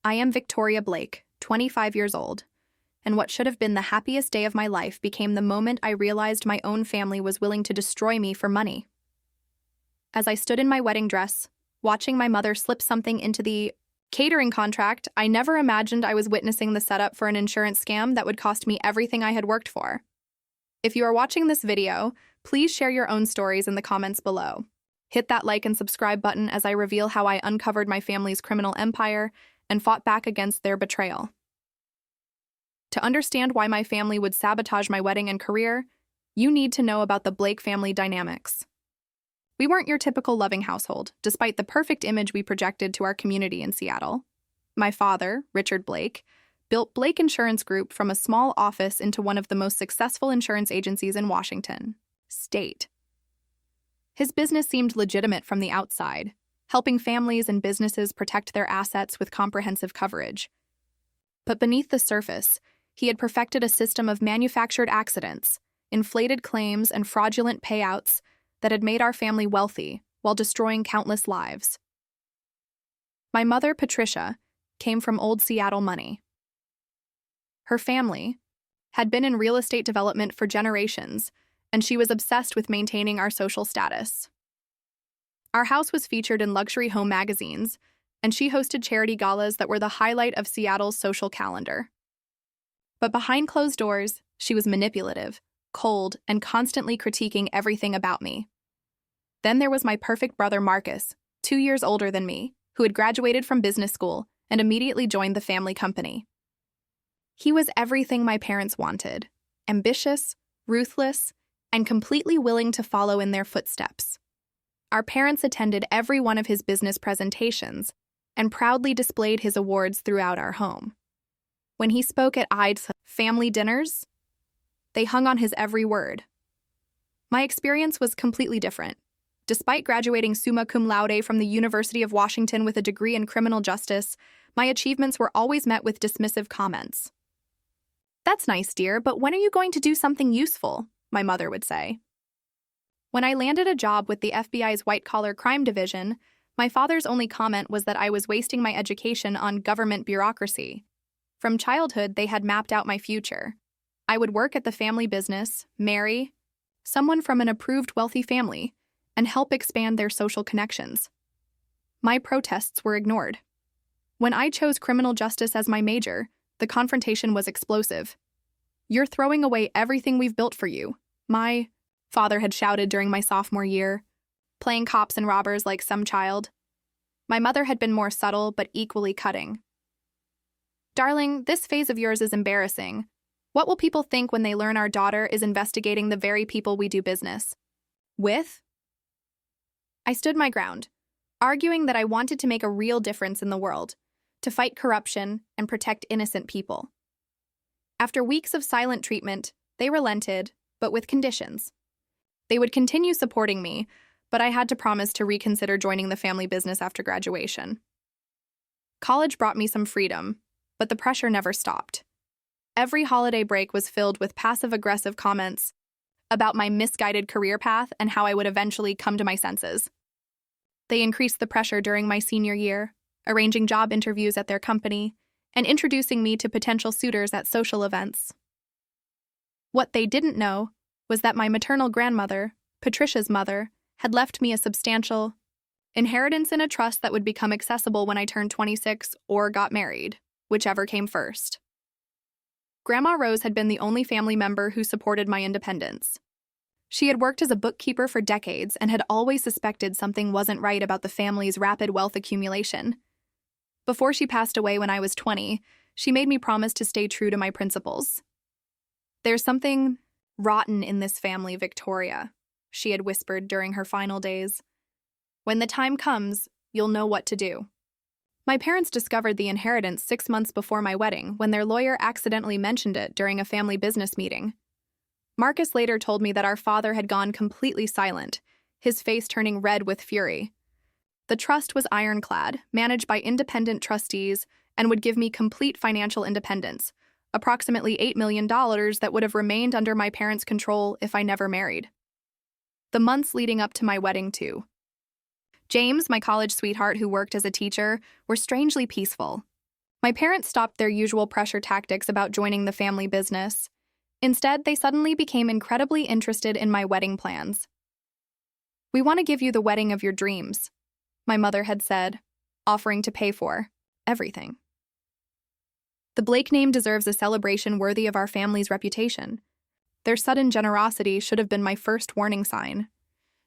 I am Victoria Blake, 25 years old, and what should have been the happiest day of my life became the moment I realized my own family was willing to destroy me for money. As I stood in my wedding dress, watching my mother slip something into the catering contract, I never imagined I was witnessing the setup for an insurance scam that would cost me everything I had worked for. If you are watching this video, please share your own stories in the comments below. Hit that like and subscribe button as I reveal how I uncovered my family's criminal empire and fought back against their betrayal. To understand why my family would sabotage my wedding and career, you need to know about the Blake family dynamics. We weren't your typical loving household, despite the perfect image we projected to our community in Seattle. My father, Richard Blake, built Blake Insurance Group from a small office into one of the most successful insurance agencies in Washington State. His business seemed legitimate from the outside, helping families and businesses protect their assets with comprehensive coverage. But beneath the surface, he had perfected a system of manufactured accidents, inflated claims, and fraudulent payouts that had made our family wealthy while destroying countless lives. My mother, Patricia, came from old Seattle money. Her family had been in real estate development for generations, and she was obsessed with maintaining our social status. Our house was featured in luxury home magazines, and she hosted charity galas that were the highlight of Seattle's social calendar. But behind closed doors, she was manipulative, cold, and constantly critiquing everything about me. Then there was my perfect brother Marcus, 2 years older than me, who had graduated from business school and immediately joined the family company. He was everything my parents wanted: ambitious, ruthless, and completely willing to follow in their footsteps. Our parents attended every one of his business presentations and proudly displayed his awards throughout our home. When he spoke at ID's family dinners, they hung on his every word. My experience was completely different. Despite graduating summa cum laude from the University of Washington with a degree in criminal justice, my achievements were always met with dismissive comments. "That's nice, dear, but when are you going to do something useful?" my mother would say. When I landed a job with the FBI's white-collar crime division, my father's only comment was that I was wasting my education on government bureaucracy. From childhood, they had mapped out my future. I would work at the family business, marry someone from an approved wealthy family, and help expand their social connections. My protests were ignored. When I chose criminal justice as my major, the confrontation was explosive. "You're throwing away everything we've built for you," my father had shouted during my sophomore year, playing cops and robbers like some child. My mother had been more subtle but equally cutting. "Darling, this phase of yours is embarrassing. What will people think when they learn our daughter is investigating the very people we do business with?" I stood my ground, arguing that I wanted to make a real difference in the world, to fight corruption and protect innocent people. After weeks of silent treatment, they relented, but with conditions. They would continue supporting me, but I had to promise to reconsider joining the family business after graduation. College brought me some freedom, but the pressure never stopped. Every holiday break was filled with passive-aggressive comments about my misguided career path and how I would eventually come to my senses. They increased the pressure during my senior year, arranging job interviews at their company and introducing me to potential suitors at social events. What they didn't know was that my maternal grandmother, Patricia's mother, had left me a substantial inheritance in a trust that would become accessible when I turned 26 or got married, whichever came first. Grandma Rose had been the only family member who supported my independence. She had worked as a bookkeeper for decades and had always suspected something wasn't right about the family's rapid wealth accumulation. Before she passed away when I was 20, she made me promise to stay true to my principles. "There's something rotten in this family, Victoria," she had whispered during her final days. "When the time comes, you'll know what to do." My parents discovered the inheritance 6 months before my wedding when their lawyer accidentally mentioned it during a family business meeting. Marcus later told me that our father had gone completely silent, his face turning red with fury. The trust was ironclad, managed by independent trustees, and would give me complete financial independence, approximately $8 million that would have remained under my parents' control if I never married. The months leading up to my wedding, too. James, my college sweetheart who worked as a teacher, were strangely peaceful. My parents stopped their usual pressure tactics about joining the family business. Instead, they suddenly became incredibly interested in my wedding plans. "We want to give you the wedding of your dreams," my mother had said, offering to pay for everything. The Blake name deserves a celebration worthy of our family's reputation. Their sudden generosity should have been my first warning sign.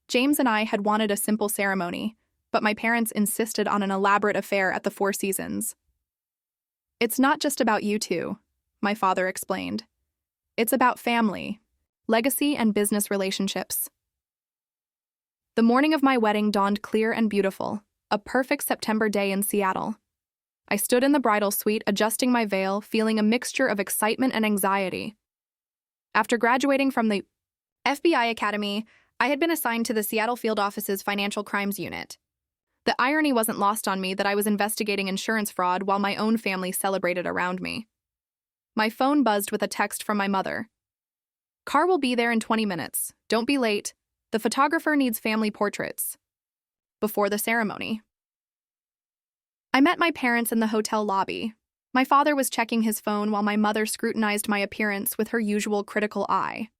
James and I had wanted a simple ceremony, but my parents insisted on an elaborate affair at the Four Seasons. "It's not just about you two," my father explained. "It's about family, legacy, and business relationships." The morning of my wedding dawned clear and beautiful, a perfect September day in Seattle. I stood in the bridal suite, adjusting my veil, feeling a mixture of excitement and anxiety. After graduating from the FBI Academy, I had been assigned to the Seattle field office's financial crimes unit. The irony wasn't lost on me that I was investigating insurance fraud while my own family celebrated around me. My phone buzzed with a text from my mother. "Car will be there in 20 minutes. Don't be late. The photographer needs family portraits." Before the ceremony, I met my parents in the hotel lobby. My father was checking his phone while my mother scrutinized my appearance with her usual critical eye.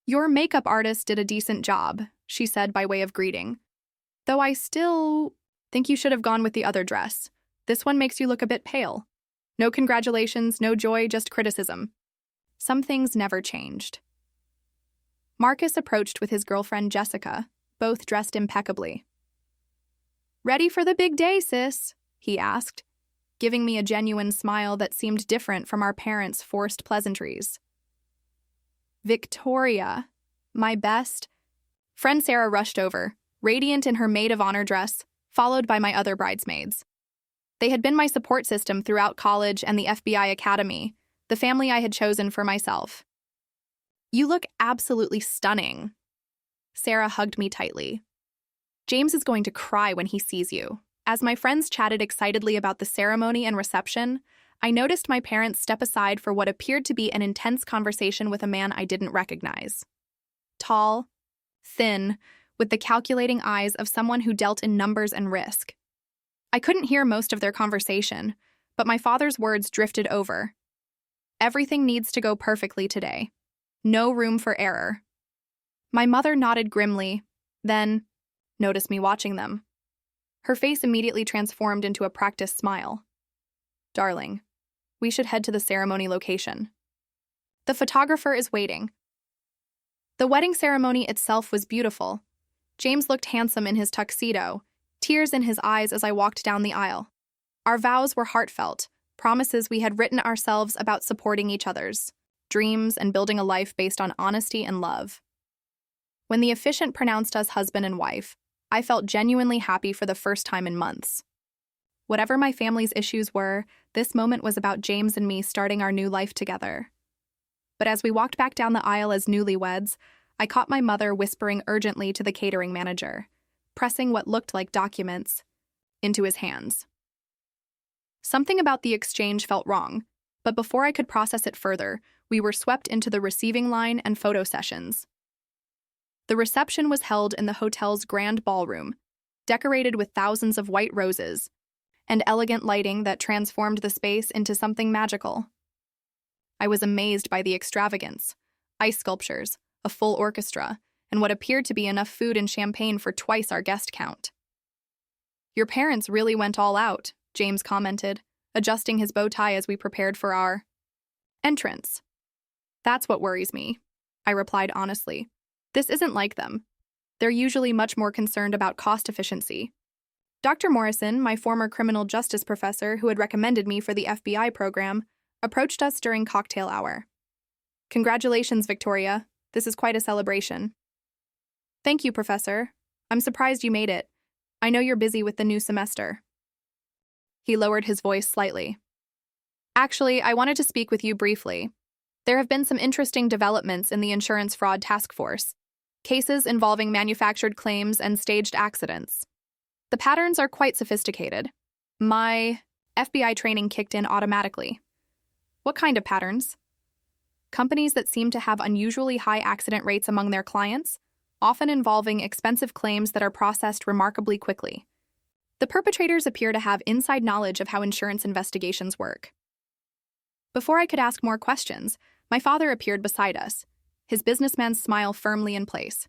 "Your makeup artist did a decent job," she said by way of greeting. "Though I still think you should have gone with the other dress. This one makes you look a bit pale." No congratulations, no joy, just criticism. Some things never changed. Marcus approached with his girlfriend Jessica, both dressed impeccably. "Ready for the big day, sis?" he asked, giving me a genuine smile that seemed different from our parents' forced pleasantries. "Victoria, my best." Friend Sarah rushed over, radiant in her maid of honor dress, followed by my other bridesmaids. They had been my support system throughout college and the FBI Academy, the family I had chosen for myself. "You look absolutely stunning." Sarah hugged me tightly. "James is going to cry when he sees you." As my friends chatted excitedly about the ceremony and reception, I noticed my parents step aside for what appeared to be an intense conversation with a man I didn't recognize. Tall, thin, with the calculating eyes of someone who dealt in numbers and risk. I couldn't hear most of their conversation, but my father's words drifted over. "Everything needs to go perfectly today. No room for error." My mother nodded grimly, then noticed me watching them. Her face immediately transformed into a practiced smile. "Darling, we should head to the ceremony location. The photographer is waiting." The wedding ceremony itself was beautiful. James looked handsome in his tuxedo, tears in his eyes as I walked down the aisle. Our vows were heartfelt, promises we had written ourselves about supporting each other's dreams and building a life based on honesty and love. When the officiant pronounced us husband and wife, I felt genuinely happy for the first time in months. Whatever my family's issues were, this moment was about James and me starting our new life together. But as we walked back down the aisle as newlyweds, I caught my mother whispering urgently to the catering manager, pressing what looked like documents into his hands. Something about the exchange felt wrong, but before I could process it further, we were swept into the receiving line and photo sessions. The reception was held in the hotel's grand ballroom, decorated with thousands of white roses and elegant lighting that transformed the space into something magical. I was amazed by the extravagance: ice sculptures, a full orchestra, and what appeared to be enough food and champagne for twice our guest count. "Your parents really went all out," James commented, adjusting his bow tie as we prepared for our entrance. "That's what worries me," I replied honestly. "This isn't like them. They're usually much more concerned about cost efficiency." Dr. Morrison, my former criminal justice professor who had recommended me for the FBI program, approached us during cocktail hour. "Congratulations, Victoria. This is quite a celebration." "Thank you, Professor. I'm surprised you made it. I know you're busy with the new semester." He lowered his voice slightly. "Actually, I wanted to speak with you briefly. There have been some interesting developments in the insurance fraud task force, cases involving manufactured claims and staged accidents. The patterns are quite sophisticated. My FBI training kicked in automatically." "What kind of patterns?" "Companies that seem to have unusually high accident rates among their clients, often involving expensive claims that are processed remarkably quickly. The perpetrators appear to have inside knowledge of how insurance investigations work. Before I could ask more questions, my father appeared beside us, his businessman's smile firmly in place.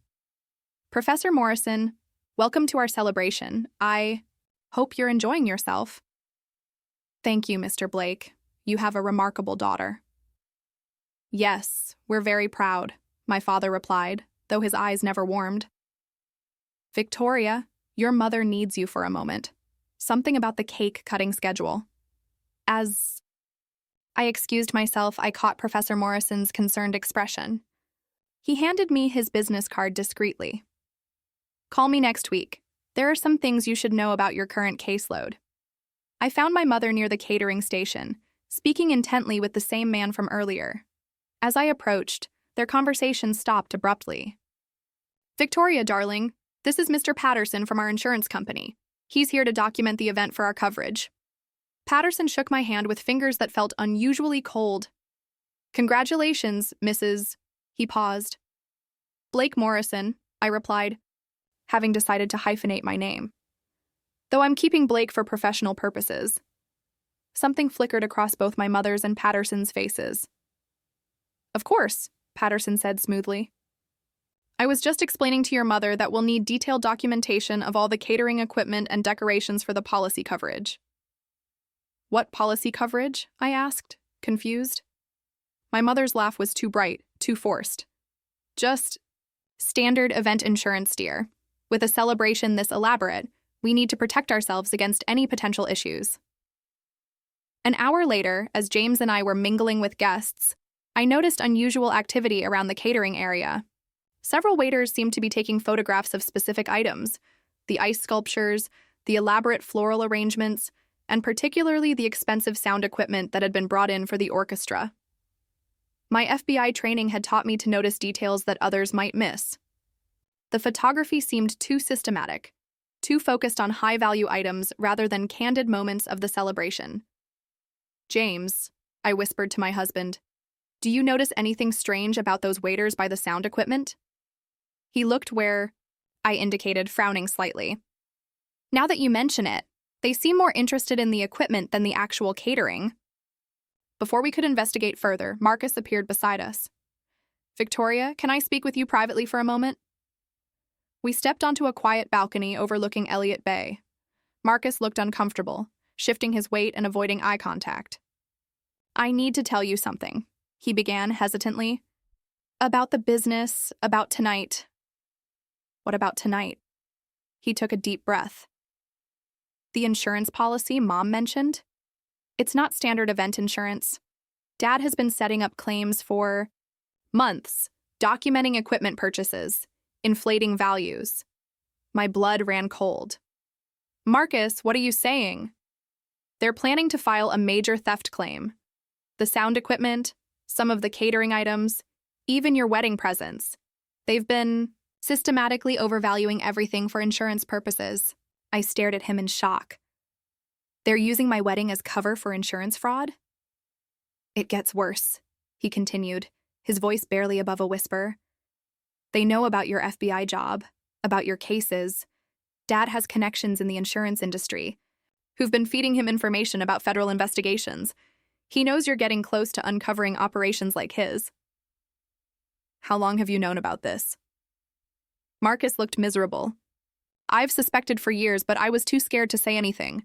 Professor Morrison, welcome to our celebration. I hope you're enjoying yourself. Thank you, Mr. Blake. You have a remarkable daughter. Yes, we're very proud, my father replied, though his eyes never warmed. Victoria, your mother needs you for a moment. Something about the cake-cutting schedule. As I excused myself, I caught Professor Morrison's concerned expression. He handed me his business card discreetly. Call me next week. There are some things you should know about your current caseload. I found my mother near the catering station, speaking intently with the same man from earlier. As I approached, their conversation stopped abruptly. Victoria, darling, this is Mr. Patterson from our insurance company. He's here to document the event for our coverage. Patterson shook my hand with fingers that felt unusually cold. Congratulations, Mrs. He paused. Blake Morrison, I replied, having decided to hyphenate my name. Though I'm keeping Blake for professional purposes. Something flickered across both my mother's and Patterson's faces. Of course, Patterson said smoothly. I was just explaining to your mother that we'll need detailed documentation of all the catering equipment and decorations for the policy coverage. What policy coverage? I asked, confused. My mother's laugh was too bright, too forced. Just standard event insurance, dear. With a celebration this elaborate, we need to protect ourselves against any potential issues. An hour later, as James and I were mingling with guests, I noticed unusual activity around the catering area. Several waiters seemed to be taking photographs of specific items, the ice sculptures, the elaborate floral arrangements, and particularly the expensive sound equipment that had been brought in for the orchestra. My FBI training had taught me to notice details that others might miss. The photography seemed too systematic, too focused on high-value items rather than candid moments of the celebration. James, I whispered to my husband, do you notice anything strange about those waiters by the sound equipment? He looked where I indicated, frowning slightly. Now that you mention it, they seem more interested in the equipment than the actual catering. Before we could investigate further, Marcus appeared beside us. Victoria, can I speak with you privately for a moment? We stepped onto a quiet balcony overlooking Elliott Bay. Marcus looked uncomfortable, shifting his weight and avoiding eye contact. I need to tell you something, he began hesitantly. About the business, about tonight. What about tonight? He took a deep breath. The insurance policy Mom mentioned? It's not standard event insurance. Dad has been setting up claims for months, documenting equipment purchases, inflating values. My blood ran cold. Marcus, what are you saying? They're planning to file a major theft claim. The sound equipment, some of the catering items, even your wedding presents. They've been systematically overvaluing everything for insurance purposes. I stared at him in shock. They're using my wedding as cover for insurance fraud? It gets worse, he continued, his voice barely above a whisper. They know about your FBI job, about your cases. Dad has connections in the insurance industry, who've been feeding him information about federal investigations. He knows you're getting close to uncovering operations like his. How long have you known about this? Marcus looked miserable. I've suspected for years, but I was too scared to say anything.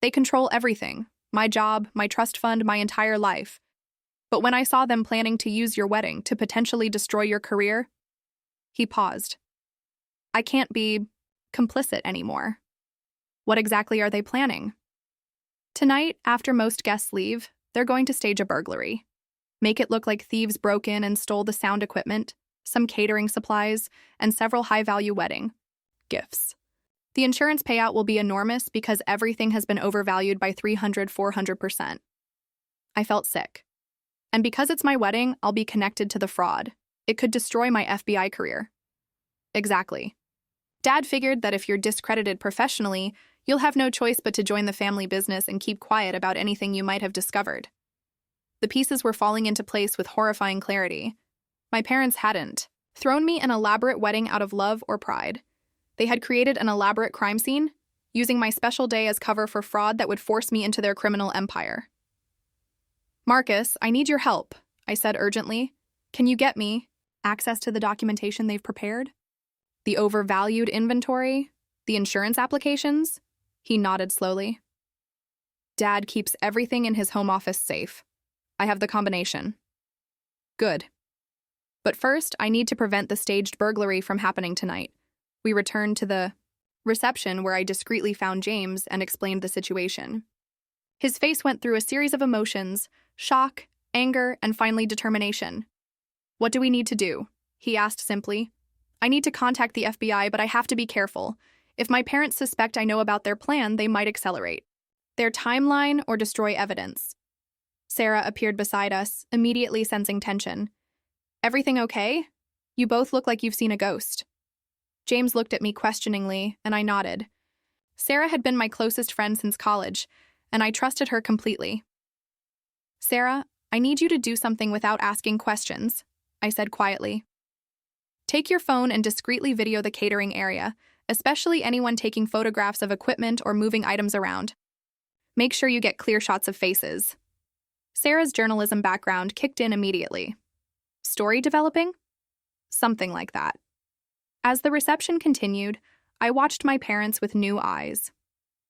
They control everything, my job, my trust fund, my entire life. But when I saw them planning to use your wedding to potentially destroy your career, he paused. I can't be complicit anymore. What exactly are they planning? Tonight, after most guests leave, they're going to stage a burglary. Make it look like thieves broke in and stole the sound equipment, some catering supplies, and several high-value wedding gifts. The insurance payout will be enormous because everything has been overvalued by 300–400%. I felt sick. And because it's my wedding, I'll be connected to the fraud. It could destroy my FBI career. Exactly. Dad figured that if you're discredited professionally, you'll have no choice but to join the family business and keep quiet about anything you might have discovered. The pieces were falling into place with horrifying clarity. My parents hadn't thrown me an elaborate wedding out of love or pride. They had created an elaborate crime scene, using my special day as cover for fraud that would force me into their criminal empire. "Marcus, I need your help," I said urgently. "Can you get me access to the documentation they've prepared? The overvalued inventory? The insurance applications?" He nodded slowly. "Dad keeps everything in his home office safe. I have the combination." "Good. But first, I need to prevent the staged burglary from happening tonight." We returned to the reception where I discreetly found James and explained the situation. His face went through a series of emotions: shock, anger, and finally determination. "What do we need to do?" he asked simply. "I need to contact the FBI, but I have to be careful. If my parents suspect I know about their plan, they might accelerate their timeline or destroy evidence." Sarah appeared beside us, immediately sensing tension. "Everything okay? You both look like you've seen a ghost." James looked at me questioningly, and I nodded. Sarah had been my closest friend since college, and I trusted her completely. "Sarah, I need you to do something without asking questions," I said quietly. "Take your phone and discreetly video the catering area, especially anyone taking photographs of equipment or moving items around. Make sure you get clear shots of faces." Sarah's journalism background kicked in immediately. Story developing? Something like that. As the reception continued, I watched my parents with new eyes.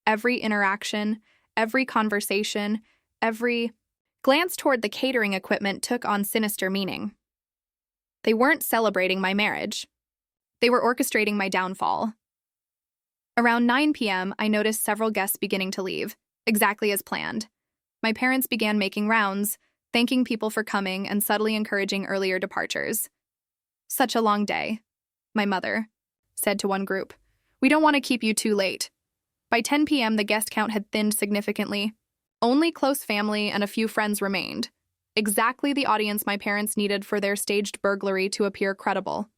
Every interaction, every conversation, every glance toward the catering equipment took on sinister meaning. They weren't celebrating my marriage. They were orchestrating my downfall. Around 9 p.m., I noticed several guests beginning to leave, exactly as planned. My parents began making rounds, thanking people for coming and subtly encouraging earlier departures. "Such a long day," my mother said to one group. "We don't want to keep you too late." By 10 p.m., the guest count had thinned significantly. Only close family and a few friends remained, exactly the audience my parents needed for their staged burglary to appear credible.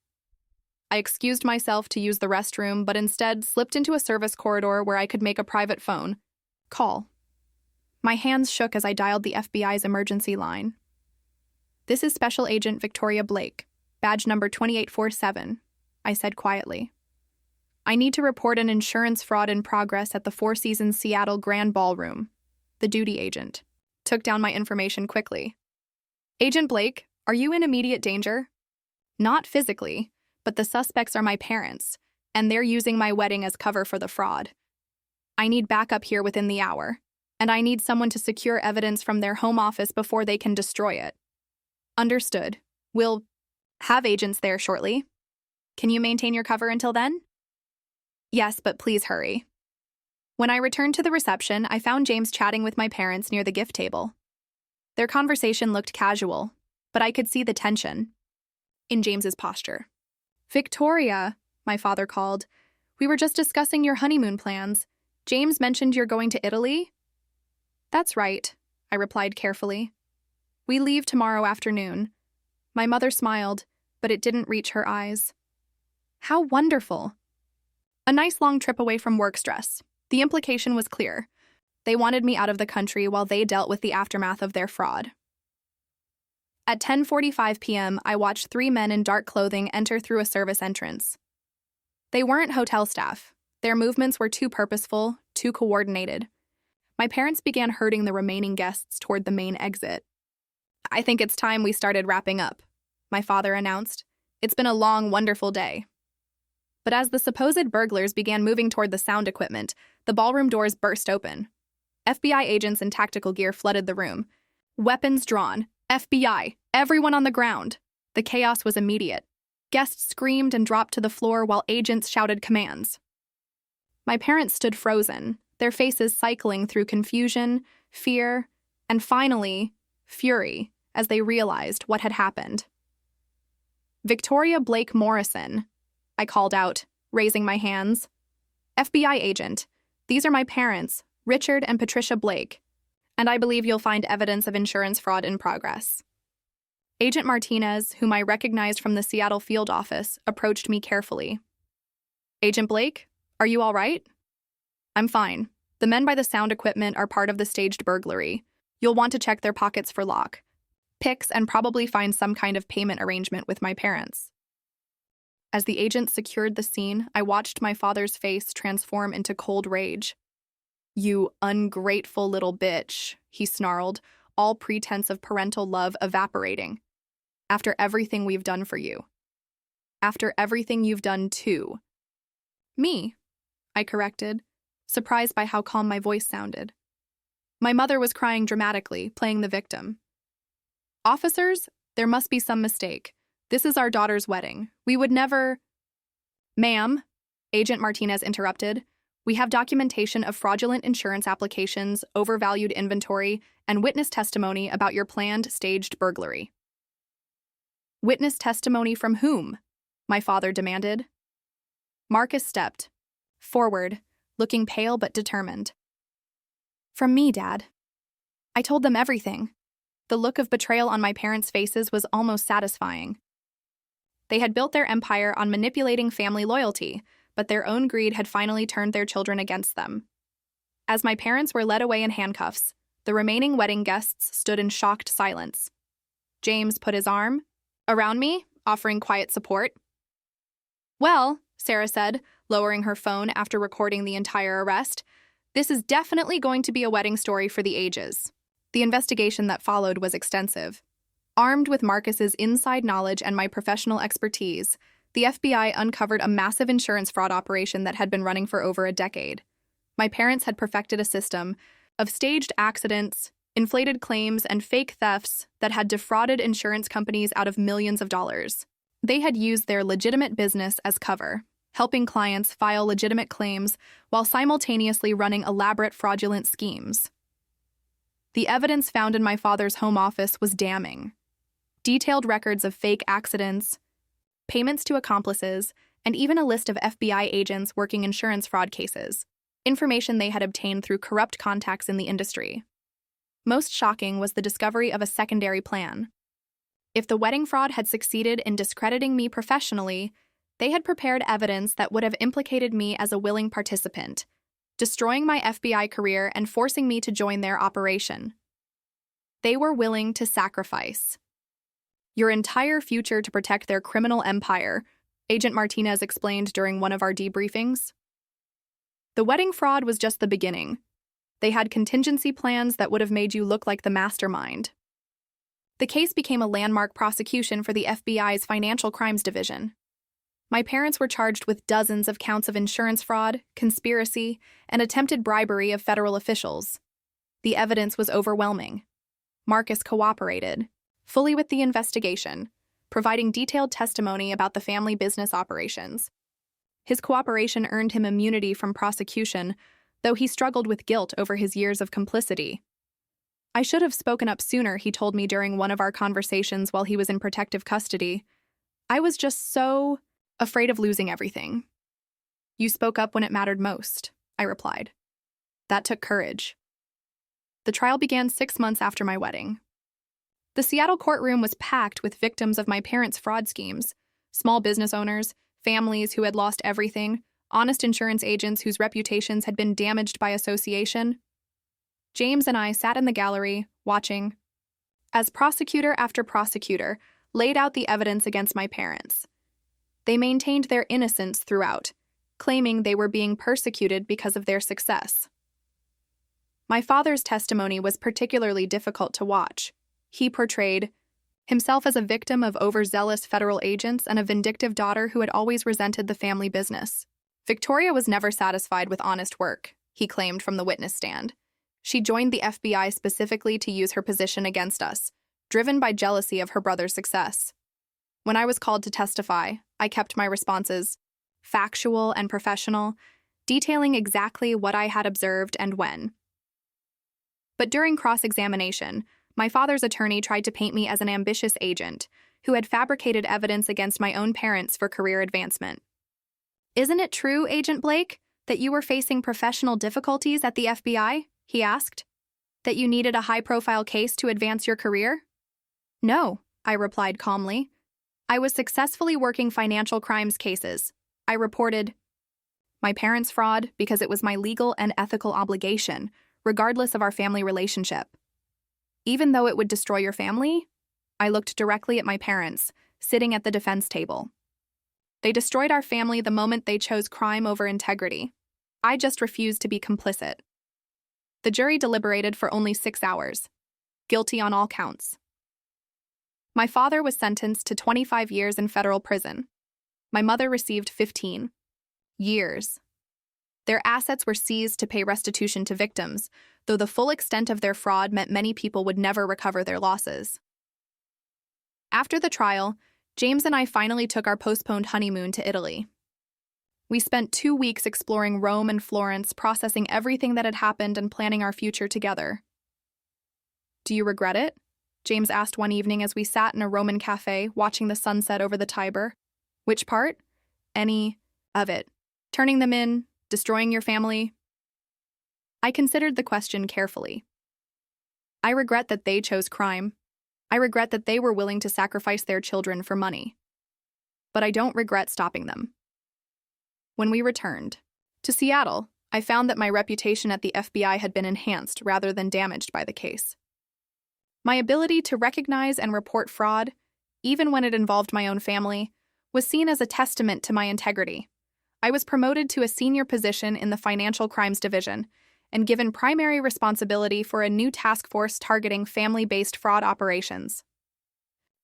I excused myself to use the restroom, but instead slipped into a service corridor where I could make a private phone call. My hands shook as I dialed the FBI's emergency line. "This is Special Agent Victoria Blake, badge number 2847, I said quietly. "I need to report an insurance fraud in progress at the Four Seasons Seattle Grand Ballroom." The duty agent took down my information quickly. "Agent Blake, are you in immediate danger?" "Not physically, but the suspects are my parents, and they're using my wedding as cover for the fraud. I need backup here within the hour, and I need someone to secure evidence from their home office before they can destroy it." "Understood. We'll have agents there shortly. Can you maintain your cover until then?" "Yes, but please hurry." When I returned to the reception, I found James chatting with my parents near the gift table. Their conversation looked casual, but I could see the tension in James's posture. "Victoria," my father called, "we were just discussing your honeymoon plans. James mentioned you're going to Italy?" "That's right," I replied carefully. "We leave tomorrow afternoon." My mother smiled, but it didn't reach her eyes. "How wonderful." A nice long trip away from work stress. The implication was clear. They wanted me out of the country while they dealt with the aftermath of their fraud. At 10:45 p.m., I watched 3 men in dark clothing enter through a service entrance. They weren't hotel staff. Their movements were too purposeful, too coordinated. My parents began herding the remaining guests toward the main exit. "I think it's time we started wrapping up," my father announced. "It's been a long, wonderful day." But as the supposed burglars began moving toward the sound equipment, the ballroom doors burst open. FBI agents in tactical gear flooded the room. Weapons drawn. "FBI! Everyone on the ground!" The chaos was immediate. Guests screamed and dropped to the floor while agents shouted commands. My parents stood frozen, their faces cycling through confusion, fear, and finally, fury as they realized what had happened. "Victoria Blake Morrison," I called out, raising my hands. "FBI agent, these are my parents, Richard and Patricia Blake, and I believe you'll find evidence of insurance fraud in progress." Agent Martinez, whom I recognized from the Seattle field office, approached me carefully. "Agent Blake, are you all right?" "I'm fine. The men by the sound equipment are part of the staged burglary. You'll want to check their pockets for lock, picks, and probably find some kind of payment arrangement with my parents." As the agent secured the scene, I watched my father's face transform into cold rage. "You ungrateful little bitch," he snarled, all pretense of parental love evaporating. "After everything we've done for you. After everything you've done too." "Me," I corrected, surprised by how calm my voice sounded. My mother was crying dramatically, playing the victim. "Officers, there must be some mistake. This is our daughter's wedding. We would never—" "Ma'am," Agent Martinez interrupted, "we have documentation of fraudulent insurance applications, overvalued inventory, and witness testimony about your planned staged burglary." "Witness testimony from whom?" my father demanded. Marcus stepped forward, looking pale but determined. "From me, Dad. I told them everything." The look of betrayal on my parents' faces was almost satisfying. They had built their empire on manipulating family loyalty, but their own greed had finally turned their children against them. As my parents were led away in handcuffs, the remaining wedding guests stood in shocked silence. James put his arm around me, offering quiet support. "Well," Sarah said, lowering her phone after recording the entire arrest, "this is definitely going to be a wedding story for the ages." The investigation that followed was extensive. Armed with Marcus's inside knowledge and my professional expertise, the FBI uncovered a massive insurance fraud operation that had been running for over a decade. My parents had perfected a system of staged accidents, inflated claims, and fake thefts that had defrauded insurance companies out of millions of dollars. They had used their legitimate business as cover, helping clients file legitimate claims while simultaneously running elaborate fraudulent schemes. The evidence found in my father's home office was damning. Detailed records of fake accidents, payments to accomplices, and even a list of FBI agents working insurance fraud cases, information they had obtained through corrupt contacts in the industry. Most shocking was the discovery of a secondary plan. If the wedding fraud had succeeded in discrediting me professionally, they had prepared evidence that would have implicated me as a willing participant, destroying my FBI career and forcing me to join their operation. They were willing to sacrifice your entire future to protect their criminal empire, Agent Martinez explained during one of our debriefings. The wedding fraud was just the beginning. They had contingency plans that would have made you look like the mastermind. The case became a landmark prosecution for the FBI's Financial Crimes Division. My parents were charged with dozens of counts of insurance fraud, conspiracy, and attempted bribery of federal officials. The evidence was overwhelming. Marcus cooperated fully with the investigation, providing detailed testimony about the family business operations. His cooperation earned him immunity from prosecution, though he struggled with guilt over his years of complicity. "I should have spoken up sooner," he told me during one of our conversations while he was in protective custody. "I was just so afraid of losing everything." "You spoke up when it mattered most," I replied. "That took courage." The trial began 6 months after my wedding. The Seattle courtroom was packed with victims of my parents' fraud schemes, small business owners, families who had lost everything, honest insurance agents whose reputations had been damaged by association. James and I sat in the gallery, watching, as prosecutor after prosecutor laid out the evidence against my parents. They maintained their innocence throughout, claiming they were being persecuted because of their success. My father's testimony was particularly difficult to watch. He portrayed himself as a victim of overzealous federal agents and a vindictive daughter who had always resented the family business. "Victoria was never satisfied with honest work," he claimed from the witness stand. "She joined the FBI specifically to use her position against us, driven by jealousy of her brother's success." When I was called to testify, I kept my responses factual and professional, detailing exactly what I had observed and when. But during cross-examination, my father's attorney tried to paint me as an ambitious agent who had fabricated evidence against my own parents for career advancement. "Isn't it true, Agent Blake, that you were facing professional difficulties at the FBI?" he asked. "That you needed a high-profile case to advance your career?" "No," I replied calmly. "I was successfully working financial crimes cases. I reported my parents' fraud because it was my legal and ethical obligation, regardless of our family relationship. Even though it would destroy your family?" I looked directly at my parents, sitting at the defense table. They destroyed our family the moment they chose crime over integrity. I just refused to be complicit. The jury deliberated for only 6 hours. Guilty on all counts. My father was sentenced to 25 years in federal prison. My mother received 15 years. Their assets were seized to pay restitution to victims, though the full extent of their fraud meant many people would never recover their losses. After the trial, James and I finally took our postponed honeymoon to Italy. We spent 2 weeks exploring Rome and Florence, processing everything that had happened and planning our future together. "Do you regret it?" James asked one evening as we sat in a Roman cafe watching the sunset over the Tiber. "Which part?" "Any of it. Turning them in, destroying your family." I considered the question carefully. I regret that they chose crime. I regret that they were willing to sacrifice their children for money. But I don't regret stopping them. When we returned to Seattle, I found that my reputation at the FBI had been enhanced rather than damaged by the case. My ability to recognize and report fraud, even when it involved my own family, was seen as a testament to my integrity. I was promoted to a senior position in the Financial Crimes Division and given primary responsibility for a new task force targeting family-based fraud operations.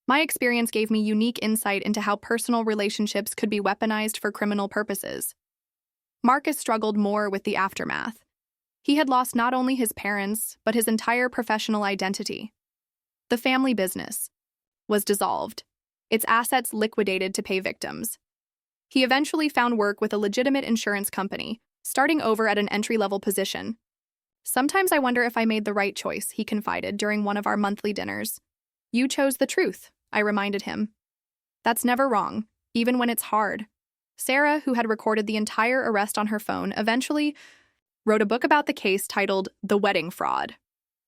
My experience gave me unique insight into how personal relationships could be weaponized for criminal purposes. Marcus struggled more with the aftermath. He had lost not only his parents, but his entire professional identity. The family business was dissolved, its assets liquidated to pay victims. He eventually found work with a legitimate insurance company, starting over at an entry-level position. "Sometimes I wonder if I made the right choice," he confided during one of our monthly dinners. "You chose the truth," I reminded him. "That's never wrong, even when it's hard." Sarah, who had recorded the entire arrest on her phone, eventually wrote a book about the case titled The Wedding Fraud.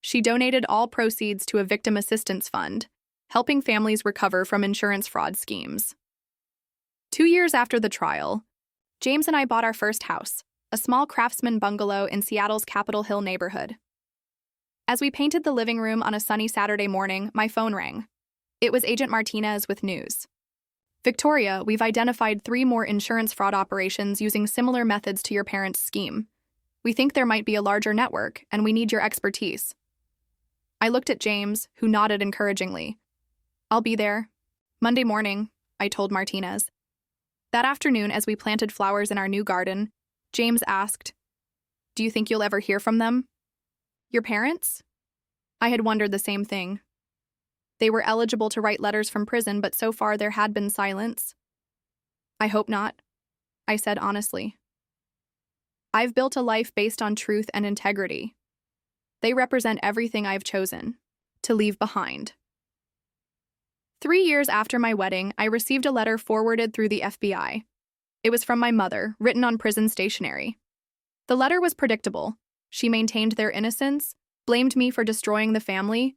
She donated all proceeds to a victim assistance fund, helping families recover from insurance fraud schemes. 2 years after the trial, James and I bought our first house, a small craftsman bungalow in Seattle's Capitol Hill neighborhood. As we painted the living room on a sunny Saturday morning, my phone rang. It was Agent Martinez with news. "Victoria, we've identified 3 more insurance fraud operations using similar methods to your parents' scheme. We think there might be a larger network, and we need your expertise." I looked at James, who nodded encouragingly. "I'll be there. Monday morning," I told Martinez. That afternoon, as we planted flowers in our new garden, James asked, "Do you think you'll ever hear from them?" "Your parents?" I had wondered the same thing. They were eligible to write letters from prison, but so far there had been silence. "I hope not," I said honestly. "I've built a life based on truth and integrity. They represent everything I've chosen to leave behind." 3 years after my wedding, I received a letter forwarded through the FBI. It was from my mother, written on prison stationery. The letter was predictable. She maintained their innocence, blamed me for destroying the family,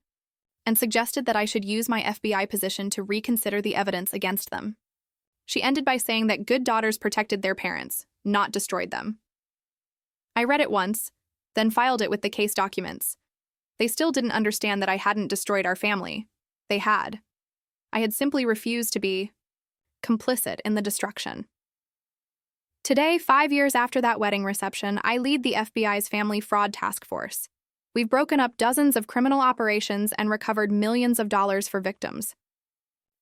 and suggested that I should use my FBI position to reconsider the evidence against them. She ended by saying that good daughters protected their parents, not destroyed them. I read it once, then filed it with the case documents. They still didn't understand that I hadn't destroyed our family. They had. I had simply refused to be complicit in the destruction. Today, 5 years after that wedding reception, I lead the FBI's Family Fraud Task Force. We've broken up dozens of criminal operations and recovered millions of dollars for victims.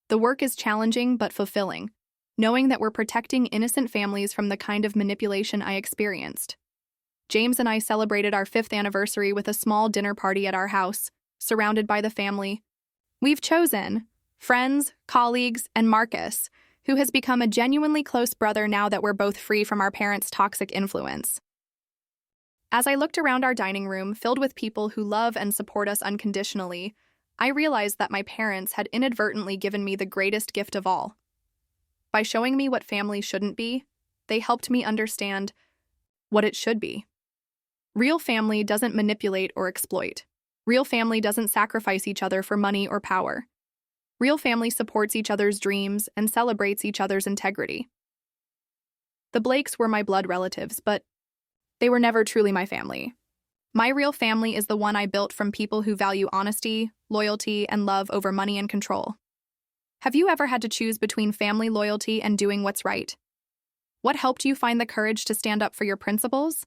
The work is challenging but fulfilling, knowing that we're protecting innocent families from the kind of manipulation I experienced. James and I celebrated our 5th anniversary with a small dinner party at our house, surrounded by the family. We've chosen friends, colleagues, and Marcus, who has become a genuinely close brother now that we're both free from our parents' toxic influence. As I looked around our dining room, filled with people who love and support us unconditionally, I realized that my parents had inadvertently given me the greatest gift of all. By showing me what family shouldn't be, they helped me understand what it should be. Real family doesn't manipulate or exploit. Real family doesn't sacrifice each other for money or power. Real family supports each other's dreams and celebrates each other's integrity. The Blakes were my blood relatives, but they were never truly my family. My real family is the one I built from people who value honesty, loyalty, and love over money and control. Have you ever had to choose between family loyalty and doing what's right? What helped you find the courage to stand up for your principles?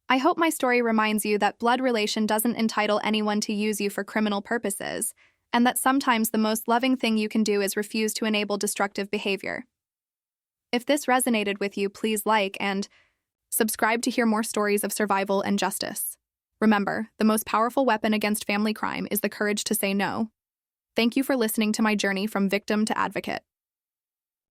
I hope my story reminds you that blood relation doesn't entitle anyone to use you for criminal purposes, and that sometimes the most loving thing you can do is refuse to enable destructive behavior. If this resonated with you, please like and subscribe to hear more stories of survival and justice. Remember, the most powerful weapon against family crime is the courage to say no. Thank you for listening to my journey from victim to advocate.